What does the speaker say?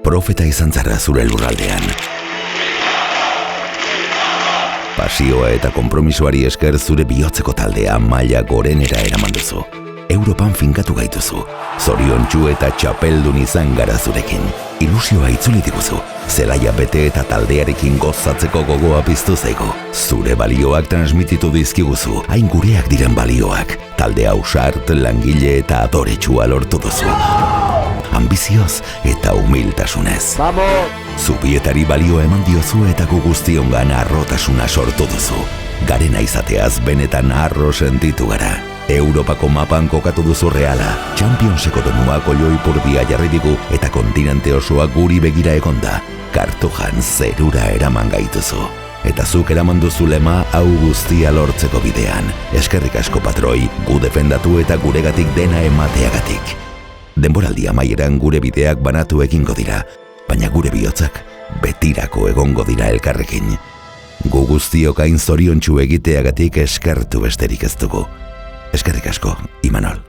Profeta izan zara zure lurraldean. Pasioa eta konpromisoari esker zure bihotzeko taldea maila gorenera eraman duzu. Europan finkatu gaituzu. Zoriontsu eta txapeldun izan gara zurekin. Ilusioa itzuli diguzu. Zelaia bete eta taldearekin gozatzeko gogoa piztu zaigu. Zure balioak transmititu dizkiguzu, hain gureak diren balioak. Talde ausart, langile eta adoretsua lortu duzu. Ambizioz eta humiltasunez. Zubietari balio eman diozu eta gu guztiongan harrotasuna sortu duzu. Garena izateaz benetan harro sentitu gara. Europako mapan kokatu duzu Reala, Championseko donuak oioipurdia jarri digu eta kontinente osoa guri begira egonda. Kartujan zerura eraman gaituzu. Eta zuk eraman duzu lema hau guztia lortzeko bidean. Eskerrik asko patroi, gu defendatu eta guregatik dena emateagatik. Denboraldi amaieran gure bideak banatu egingo dira, baina gure bihotzak betirako egongo dira elkarrekin. Gu guztiok hain zoriontsu egiteagatik eskertu besterik ez dugu. Eskerrik asko, Imanol.